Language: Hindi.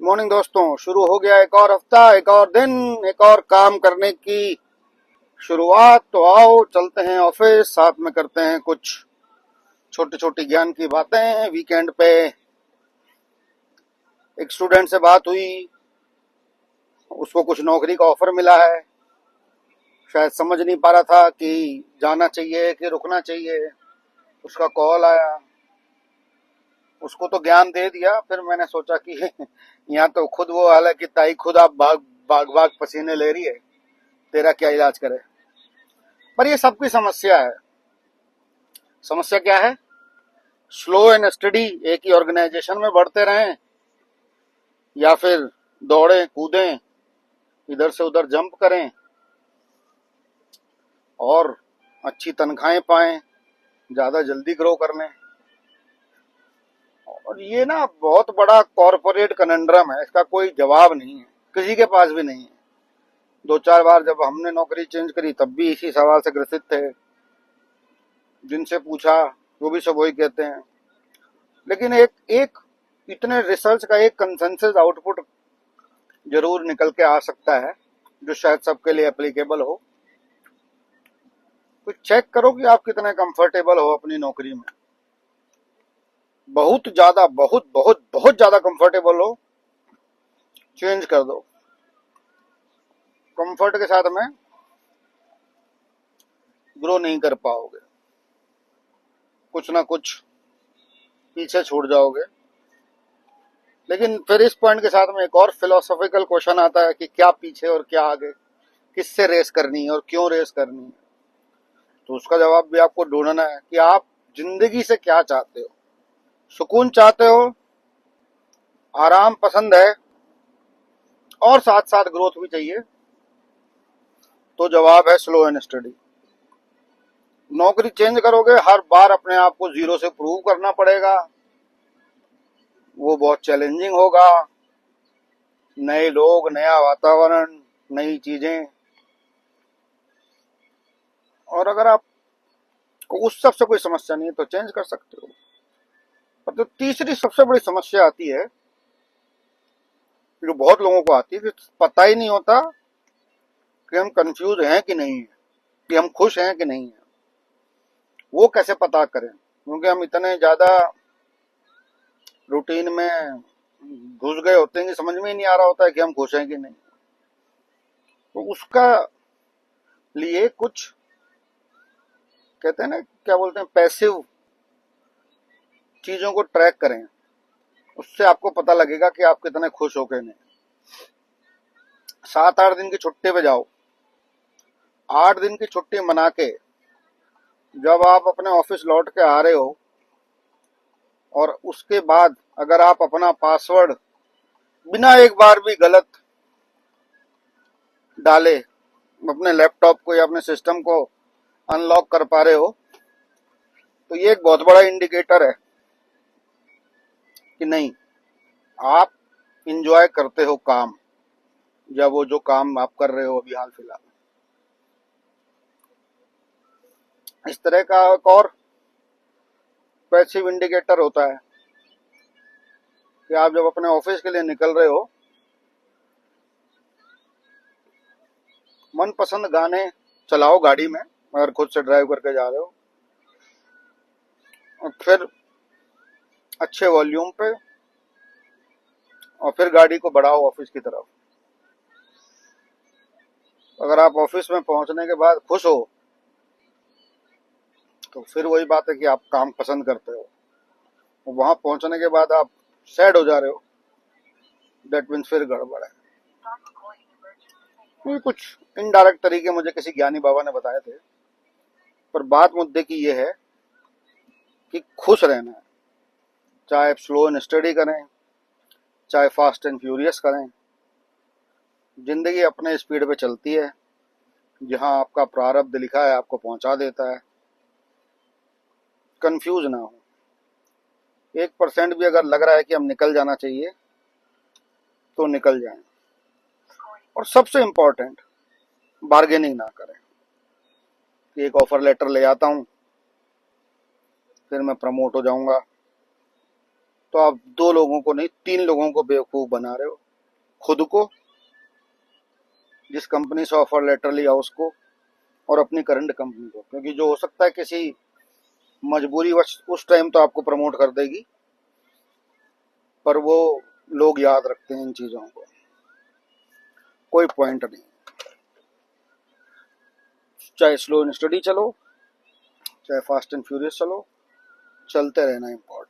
मॉर्निंग दोस्तों, शुरू हो गया एक और हफ्ता, एक और दिन, एक और काम करने की शुरुआत। तो आओ चलते हैं ऑफिस, साथ में करते हैं कुछ छोटी छोटी ज्ञान की बातें। वीकेंड पे एक स्टूडेंट से बात हुई, उसको कुछ नौकरी का ऑफर मिला है। शायद समझ नहीं पा रहा था कि जाना चाहिए कि रुकना चाहिए। उसका कॉल आया, उसको तो ज्ञान दे दिया। फिर मैंने सोचा कि यहाँ तो खुद वो हाल है कि ताई खुद आप भाग भाग भाग पसीने ले रही है, तेरा क्या इलाज करे। पर ये सबकी समस्या है। समस्या क्या है? स्लो एंड स्टडी एक ही ऑर्गेनाइजेशन में बढ़ते रहें, या फिर दौड़ें कूदें, इधर से उधर जंप करें और अच्छी तनख्वाहें पाएं, ज्यादा जल्दी ग्रो कर लें। और ये ना बहुत बड़ा कॉरपोरेट कनंड्रम है, इसका कोई जवाब नहीं है, किसी के पास भी नहीं है। दो चार बार जब हमने नौकरी चेंज करी तब भी इसी सवाल से ग्रसित थे। जिनसे पूछा वो भी सब वही कहते हैं। लेकिन एक एक इतने रिसर्च का एक कंसेंसस आउटपुट जरूर निकल के आ सकता है जो शायद सबके लिए एप्लीकेबल हो। कुछ चेक करो कि आप कितने कंफर्टेबल हो अपनी नौकरी में। बहुत ज्यादा, बहुत बहुत बहुत ज्यादा कंफर्टेबल हो, चेंज कर दो। कंफर्ट के साथ में ग्रो नहीं कर पाओगे, कुछ ना कुछ पीछे छूट जाओगे। लेकिन फिर इस पॉइंट के साथ में एक और फिलोसॉफिकल क्वेश्चन आता है कि क्या पीछे और क्या आगे, किससे रेस करनी है और क्यों रेस करनी है। तो उसका जवाब भी आपको ढूंढना है कि आप जिंदगी से क्या चाहते हो। सुकून चाहते हो, आराम पसंद है, और साथ साथ ग्रोथ भी चाहिए, तो जवाब है स्लो एंड स्टडी। नौकरी चेंज करोगे, हर बार अपने आप को जीरो से प्रूव करना पड़ेगा, वो बहुत चैलेंजिंग होगा। नए लोग, नया वातावरण, नई चीजें। और अगर आपको उस सब से कोई समस्या नहीं है तो चेंज कर सकते हो। पर तो तीसरी सबसे बड़ी समस्या आती है, जो बहुत लोगों को आती है, कि पता ही नहीं होता कि हम कंफ्यूज हैं कि नहीं है, कि हम खुश हैं कि नहीं है। वो कैसे पता करें? क्योंकि हम इतने ज्यादा रूटीन में घुस गए होते हैं कि समझ में ही नहीं आ रहा होता है कि हम खुश हैं कि नहीं। तो उसका लिए कुछ कहते हैं ना, क्या बोलते हैं, पैसिव चीजों को ट्रैक करें। उससे आपको पता लगेगा कि आप कितने खुश हो के नहीं। 7-8 दिन की छुट्टी पे जाओ, 8 दिन की छुट्टी मना के जब आप अपने ऑफिस लौट के आ रहे हो, और उसके बाद अगर आप अपना पासवर्ड बिना एक बार भी गलत डाले अपने लैपटॉप को या अपने सिस्टम को अनलॉक कर पा रहे हो, तो ये एक बहुत बड़ा इंडिकेटर है कि नहीं, आप इंजॉय करते हो काम, या वो जो काम आप कर रहे हो अभी हाल फिलहाल। इस तरह का एक और पैसिव इंडिकेटर होता है कि आप जब अपने ऑफिस के लिए निकल रहे हो, मनपसंद गाने चलाओ गाड़ी में, अगर खुद से ड्राइव करके जा रहे हो, और फिर अच्छे वॉल्यूम पे, और फिर गाड़ी को बढ़ाओ ऑफिस की तरफ। अगर आप ऑफिस में पहुंचने के बाद खुश हो, तो फिर वही बात है कि आप काम पसंद करते हो। वहां पहुंचने के बाद आप सैड हो जा रहे हो, दैट मीन्स फिर गड़बड़ है। ये कुछ इनडायरेक्ट तरीके मुझे किसी ज्ञानी बाबा ने बताए थे। पर बात मुद्दे की ये है कि खुश रहना है, चाहे आप स्लो एंड स्टडी करें, चाहे फास्ट एंड फ्यूरियस करें। जिंदगी अपने स्पीड पे चलती है, जहां आपका प्रारब्ध लिखा है आपको पहुंचा देता है। कंफ्यूज ना हो। 1% भी अगर लग रहा है कि हम निकल जाना चाहिए तो निकल जाएं। और सबसे इम्पोर्टेंट, बार्गेनिंग ना करें कि एक ऑफर लेटर ले आता हूं, फिर मैं प्रमोट हो जाऊंगा, तो आप 2 लोगों को नहीं 3 लोगों को बेवकूफ़ बना रहे हो। खुद को, जिस कंपनी से ऑफर लेटर लिया उसको, और अपनी करंट कंपनी को। क्योंकि जो हो सकता है किसी मजबूरीवश उस टाइम तो आपको प्रमोट कर देगी, पर वो लोग याद रखते हैं इन चीज़ों को। कोई पॉइंट नहीं, चाहे स्लो एंड स्टडी चलो, चाहे फास्ट एंड फ्यूरियस चलो, चलते रहना इम्पोर्टेंट।